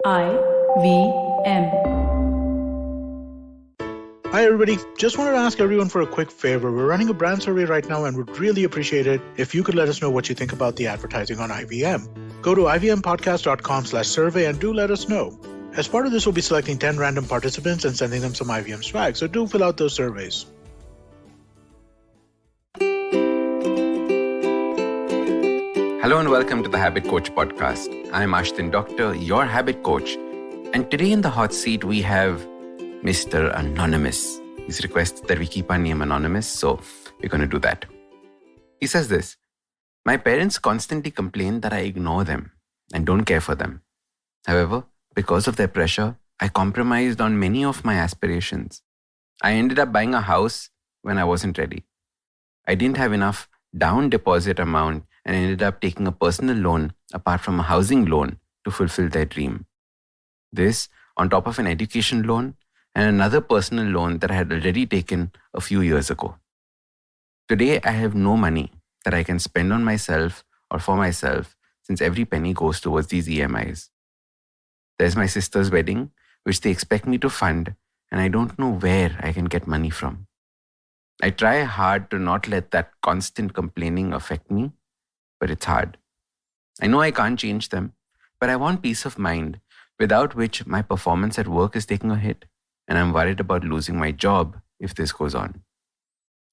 IVM. Hi everybody, just wanted to ask everyone for a quick favor. We're running a brand survey right now and would really appreciate it if you could let us know what you think about the advertising on IVM. Go to ivmpodcast.com/survey and do let us know. As part of this, we'll be selecting 10 random participants and sending them some IVM swag, so do fill out those surveys. Hello and welcome to the Habit Coach podcast. I'm Ashdin Doctor, your habit coach. And today in the hot seat, we have Mr. Anonymous. He's requested that we keep our name anonymous, so we're going to do that. He says this: my parents constantly complain that I ignore them and don't care for them. However, because of their pressure, I compromised on many of my aspirations. I ended up buying a house when I wasn't ready. I didn't have enough down deposit amount and ended up taking a personal loan apart from a housing loan to fulfill their dream. This on top of an education loan and another personal loan that I had already taken a few years ago. Today, I have no money that I can spend on myself or for myself since every penny goes towards these EMIs. There's my sister's wedding, which they expect me to fund, and I don't know where I can get money from. I try hard to not let that constant complaining affect me, but it's hard. I know I can't change them, but I want peace of mind, without which my performance at work is taking a hit, and I'm worried about losing my job if this goes on.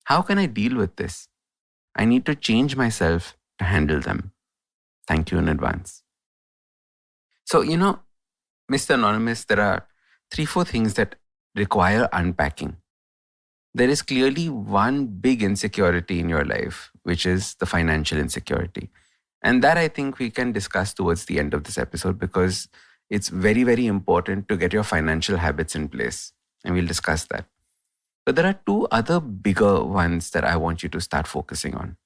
How can I deal with this? I need to change myself to handle them. Thank you in advance. So, Mr. Anonymous, there are 3-4 things that require unpacking. There is clearly one big insecurity in your life, which is the financial insecurity. And that I think we can discuss towards the end of this episode because it's very, very important to get your financial habits in place. And we'll discuss that. But there are 2 other bigger ones that I want you to start focusing on.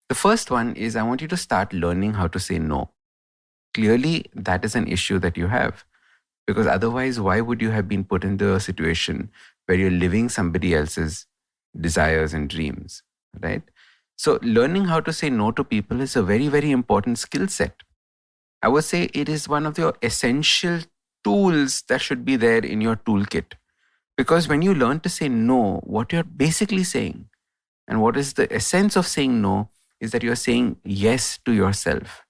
The first one is I want you to start learning how to say no. Clearly, that is an issue that you have. Because otherwise, why would you have been put into a situation where you're living somebody else's desires and dreams, right? So learning how to say no to people is a very, very important skill set. I would say it is one of your essential tools that should be there in your toolkit. Because when you learn to say no, what you're basically saying, and what is the essence of saying no, is that you're saying yes to yourself.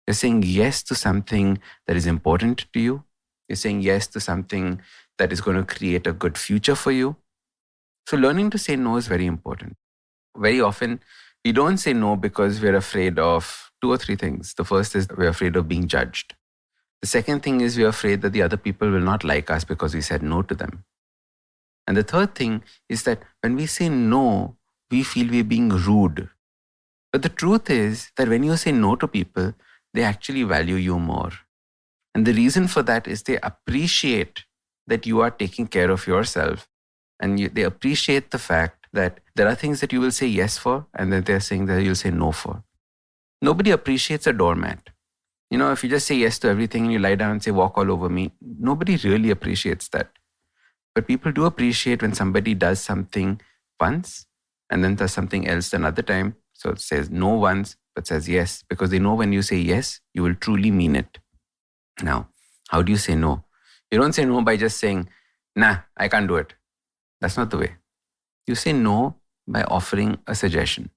You're saying yes to something that is important to you. You're saying yes to something that is going to create a good future for you. So learning to say no is very important. Very often, we don't say no because we're afraid of 2 or 3 things. The first is we're afraid of being judged. The second thing is we're afraid that the other people will not like us because we said no to them. And the third thing is that when we say no, we feel we're being rude. But the truth is that when you say no to people, they actually value you more. And the reason for that is they appreciate that you are taking care of yourself. And they appreciate the fact that there are things that you will say yes for and that they're saying that you'll say no for. Nobody appreciates a doormat. If you just say yes to everything and you lie down and say walk all over me, nobody really appreciates that. But people do appreciate when somebody does something once and then does something else another time. So it says no once, but says yes, because they know when you say yes, you will truly mean it. Now, how do you say no? You don't say no by just saying, nah, I can't do it. That's not the way. You say no by offering a suggestion.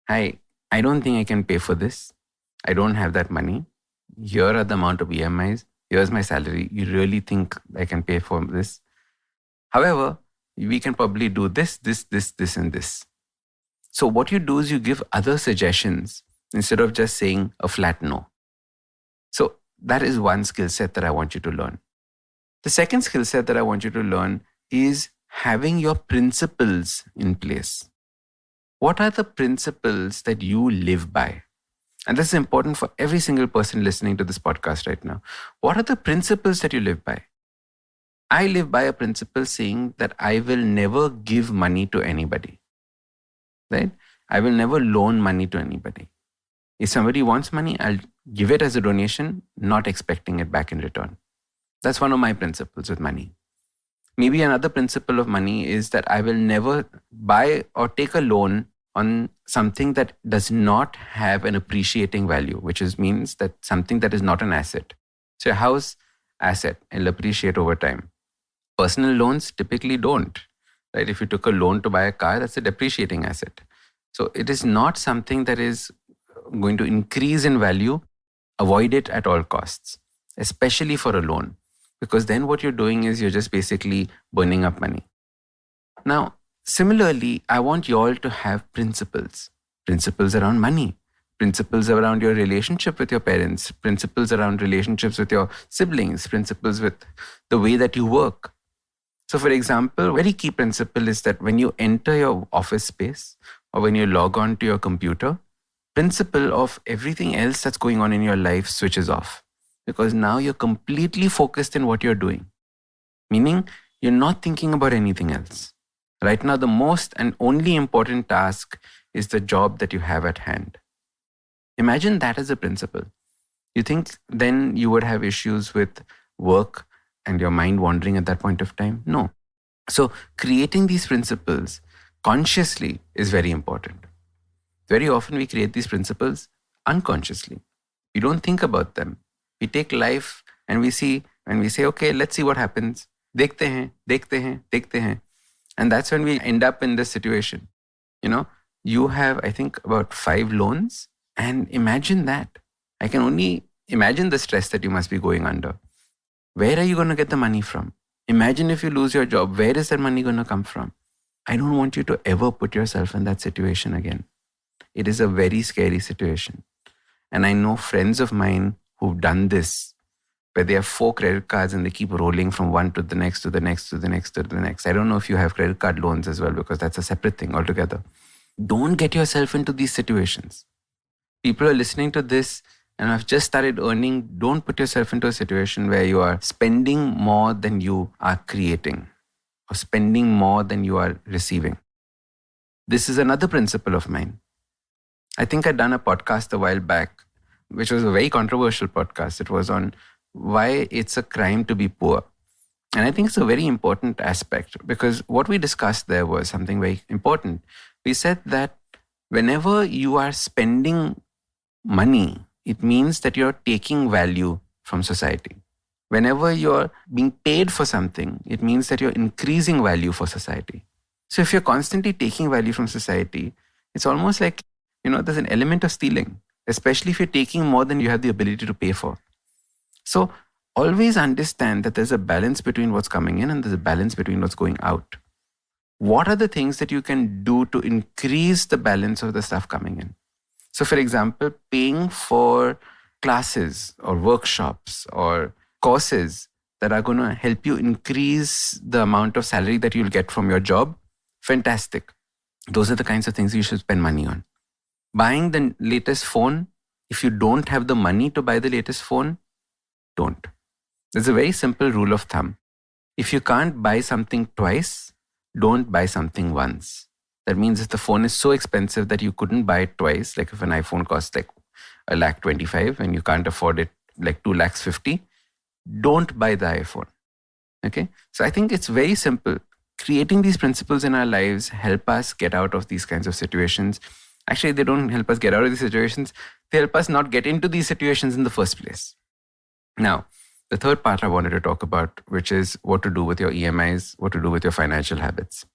Hi, I don't think I can pay for this. I don't have that money. Here are the amount of EMIs. Here's my salary. You really think I can pay for this? However, we can probably do this, and this. So what you do is you give other suggestions instead of just saying a flat no. So that is one skill set that I want you to learn. The second skill set that I want you to learn is having your principles in place. What are the principles that you live by? And this is important for every single person listening to this podcast right now. What are the principles that you live by? I live by a principle saying that I will never give money to anybody. Right? I will never loan money to anybody. If somebody wants money, I'll give it as a donation, not expecting it back in return. That's one of my principles with money. Maybe another principle of money is that I will never buy or take a loan on something that does not have an appreciating value, which means that something that is not an asset. So a house asset will appreciate over time. Personal loans typically don't, right? If you took a loan to buy a car, that's a depreciating asset. So it is not something that is going to increase in value. Avoid it at all costs, especially for a loan, because then what you're doing is you're just basically burning up money. Now, similarly, I want you all to have principles around money, principles around your relationship with your parents, principles around relationships with your siblings, principles with the way that you work. So, for example, a very key principle is that when you enter your office space or when you log on to your computer, principle of everything else that's going on in your life switches off, because now you're completely focused in what you're doing, meaning you're not thinking about anything else. Right now, the most and only important task is the job that you have at hand. Imagine that as a principle. You think then you would have issues with work and your mind wandering at that point of time? No. So creating these principles consciously is very important. Very often we create these principles unconsciously. We don't think about them. We take life and we say, okay, let's see what happens. Dekhte hain. And that's when we end up in this situation. You have, I think, about 5 loans. And imagine that. I can only imagine the stress that you must be going under. Where are you going to get the money from? Imagine if you lose your job. Where is that money going to come from? I don't want you to ever put yourself in that situation again. It is a very scary situation. And I know friends of mine who've done this, where they have 4 credit cards and they keep rolling from one to the next, to the next, to the next, to the next. I don't know if you have credit card loans as well, because that's a separate thing altogether. Don't get yourself into these situations. People are listening to this and have just started earning. Don't put yourself into a situation where you are spending more than you are creating or spending more than you are receiving. This is another principle of mine. I think I'd done a podcast a while back, which was a very controversial podcast. It was on why it's a crime to be poor. And I think it's a very important aspect, because what we discussed there was something very important. We said that whenever you are spending money, it means that you're taking value from society. Whenever you're being paid for something, it means that you're increasing value for society. So if you're constantly taking value from society, it's almost like, there's an element of stealing, especially if you're taking more than you have the ability to pay for. So always understand that there's a balance between what's coming in and there's a balance between what's going out. What are the things that you can do to increase the balance of the stuff coming in? So for example, paying for classes or workshops or courses that are going to help you increase the amount of salary that you'll get from your job, fantastic. Those are the kinds of things you should spend money on. Buying the latest phone, if you don't have the money to buy the latest phone, don't. There's a very simple rule of thumb. If you can't buy something twice, don't buy something once. That means if the phone is so expensive that you couldn't buy it twice, like if an iPhone costs like $125,000 and you can't afford it like $250,000, don't buy the iPhone. Okay? So I think it's very simple. Creating these principles in our lives help us get out of these kinds of situations. Actually, they don't help us get out of these situations. They help us not get into these situations in the first place. Now, the third part I wanted to talk about, which is what to do with your EMIs, what to do with your financial habits.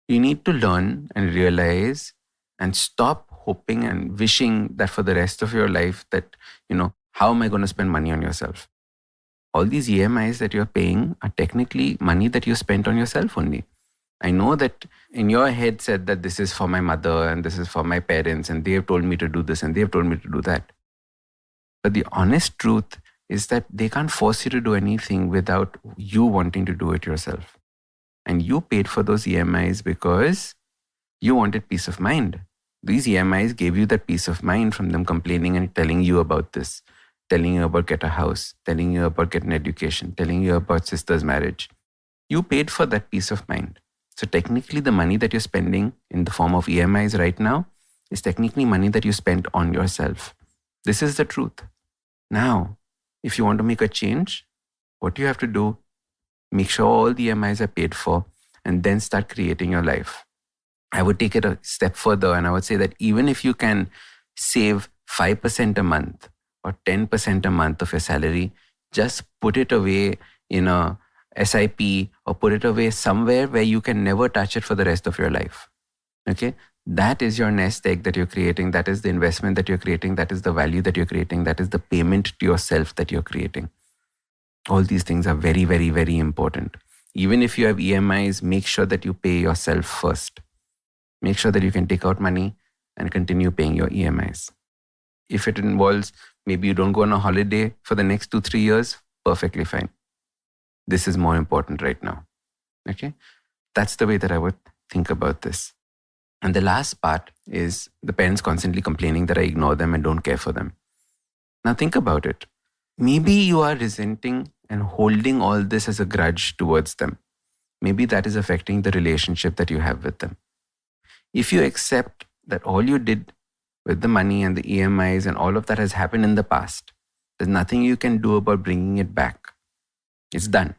You need to learn and realize and stop hoping and wishing that for the rest of your life that, how am I going to spend money on yourself? All these EMIs that you're paying are technically money that you spent on yourself only. I know that in your head said that this is for my mother and this is for my parents and they have told me to do this and they have told me to do that. But the honest truth is that they can't force you to do anything without you wanting to do it yourself. And you paid for those EMIs because you wanted peace of mind. These EMIs gave you that peace of mind from them complaining and telling you about this, telling you about get a house, telling you about get an education, telling you about sister's marriage. You paid for that peace of mind. So technically the money that you're spending in the form of EMIs right now is technically money that you spent on yourself. This is the truth. Now, if you want to make a change, what you have to do, make sure all the EMIs are paid for and then start creating your life. I would take it a step further and I would say that even if you can save 5% a month or 10% a month of your salary, just put it away in a SIP or put it away somewhere where you can never touch it for the rest of your life. Okay? That is your nest egg that you're creating. That is the investment that you're creating. That is the value that you're creating. That is the payment to yourself that you're creating. All these things are very, very, very important. Even if you have EMIs, make sure that you pay yourself first. Make sure that you can take out money and continue paying your EMIs. If it involves maybe you don't go on a holiday for the next 2-3 years, perfectly fine. This is more important right now. Okay? That's the way that I would think about this. And the last part is the parents constantly complaining that I ignore them and don't care for them. Now think about it. Maybe you are resenting and holding all this as a grudge towards them. Maybe that is affecting the relationship that you have with them. If you accept that all you did with the money and the EMIs and all of that has happened in the past, there's nothing you can do about bringing it back. It's done.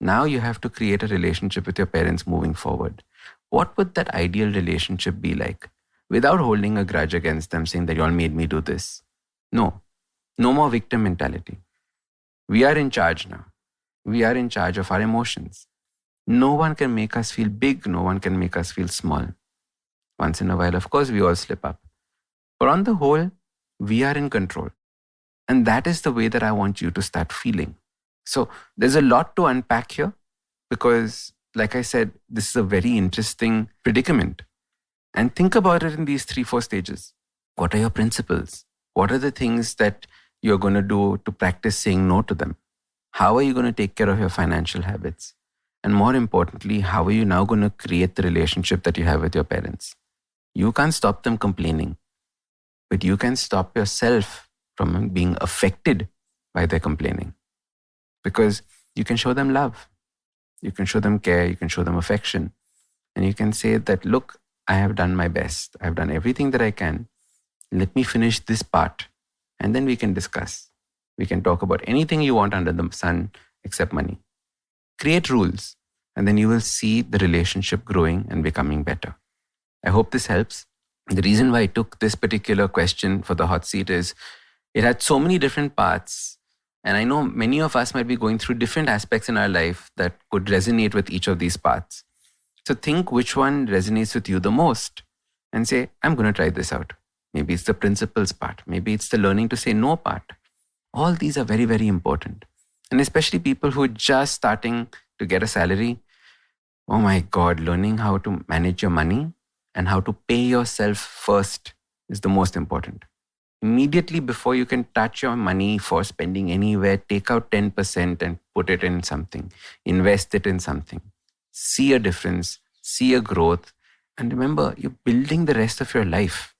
Now you have to create a relationship with your parents moving forward. What would that ideal relationship be like? Without holding a grudge against them, saying that you all made me do this. No more victim mentality. We are in charge now. We are in charge of our emotions. No one can make us feel big. No one can make us feel small. Once in a while, of course, we all slip up. But on the whole, we are in control. And that is the way that I want you to start feeling. So there's a lot to unpack here because, like I said, this is a very interesting predicament. And think about it in these 3-4 stages. What are your principles? What are the things that you're going to do to practice saying no to them? How are you going to take care of your financial habits? And more importantly, how are you now going to create the relationship that you have with your parents? You can't stop them complaining, but you can stop yourself from being affected by their complaining. Because you can show them love. You can show them care. You can show them affection. And you can say that, look, I have done my best. I've done everything that I can. Let me finish this part. And then we can discuss. We can talk about anything you want under the sun except money. Create rules. And then you will see the relationship growing and becoming better. I hope this helps. The reason why I took this particular question for the hot seat is it had so many different parts. And I know many of us might be going through different aspects in our life that could resonate with each of these parts. So think which one resonates with you the most and say, I'm going to try this out. Maybe it's the principles part. Maybe it's the learning to say no part. All these are very, very important. And especially people who are just starting to get a salary. Oh my God, learning how to manage your money and how to pay yourself first is the most important. Immediately before you can touch your money for spending anywhere, take out 10% and put it in something. Invest it in something. See a difference, see a growth. And remember, you're building the rest of your life.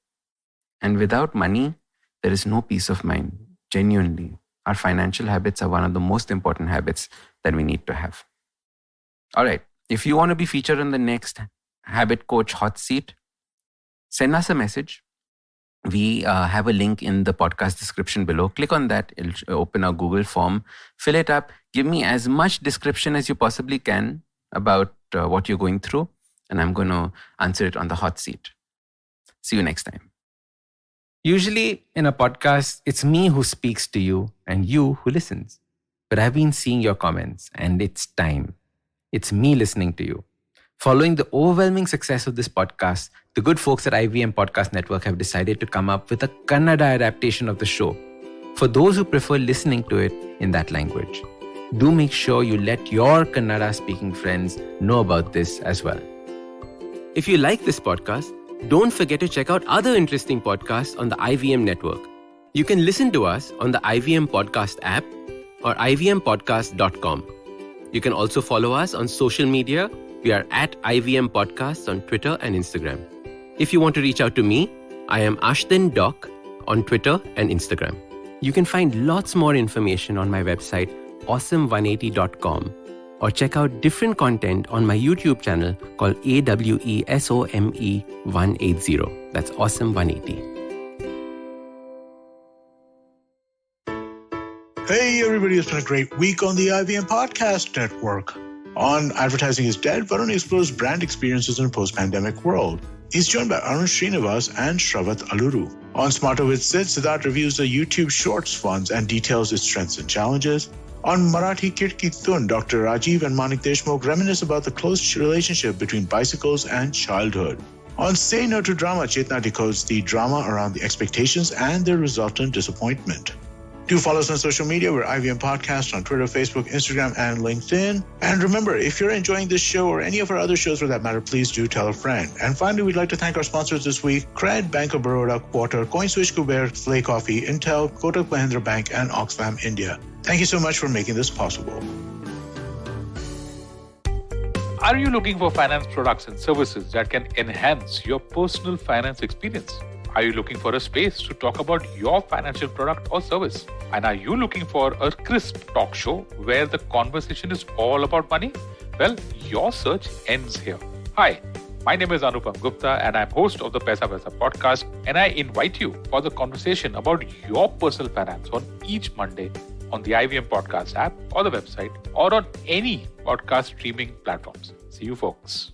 And without money, there is no peace of mind. Genuinely, our financial habits are one of the most important habits that we need to have. All right. If you want to be featured on the next Habit Coach Hot Seat, send us a message. We have a link in the podcast description below. Click on that. It'll open a Google form. Fill it up. Give me as much description as you possibly can about what you're going through. And I'm going to answer it on the hot seat. See you next time. Usually in a podcast, it's me who speaks to you and you who listens. But I've been seeing your comments and it's time. It's me listening to you. Following the overwhelming success of this podcast, the good folks at IVM Podcast Network have decided to come up with a Kannada adaptation of the show for those who prefer listening to it in that language. Do make sure you let your Kannada-speaking friends know about this as well. If you like this podcast, don't forget to check out other interesting podcasts on the IVM network. You can listen to us on the IVM Podcast app or ivmpodcast.com. You can also follow us on social media. We are at IVM Podcasts on Twitter and Instagram. If you want to reach out to me, I am Ashdin Doc on Twitter and Instagram. You can find lots more information on my website, awesome180.com, or check out different content on my YouTube channel called AWESOME180. That's Awesome180. Hey everybody, it's been a great week on the IVM Podcast Network. On Advertising is Dead, Varun explores brand experiences in a post-pandemic world. He's joined by Arun Srinivas and Shravat Aluru. On Smarter with Sid, Siddharth reviews the YouTube Shorts funds and details its strengths and challenges. On Marathi Kit Ki Thun, Dr. Rajiv and Manik Deshmukh reminisce about the close relationship between bicycles and childhood. On Say No to Drama, Chetna decodes the drama around the expectations and their resultant disappointment. Do follow us on social media. We're IVM Podcast on Twitter, Facebook, Instagram, and LinkedIn. And remember, if you're enjoying this show or any of our other shows for that matter, please do tell a friend. And finally, we'd like to thank our sponsors this week, Cred, Bank of Baroda, Quarter, CoinSwitch, Kuber, Slay Coffee, Intel, Kotak Mahindra Bank, and Oxfam India. Thank you so much for making this possible. Are you looking for finance products and services that can enhance your personal finance experience? Are you looking for a space to talk about your financial product or service? And are you looking for a crisp talk show where the conversation is all about money? Well, your search ends here. Hi, my name is Anupam Gupta and I'm host of the Paisa Vaisa podcast, and I invite you for the conversation about your personal finance on each Monday on the IVM Podcast app or the website or on any podcast streaming platforms. See you folks.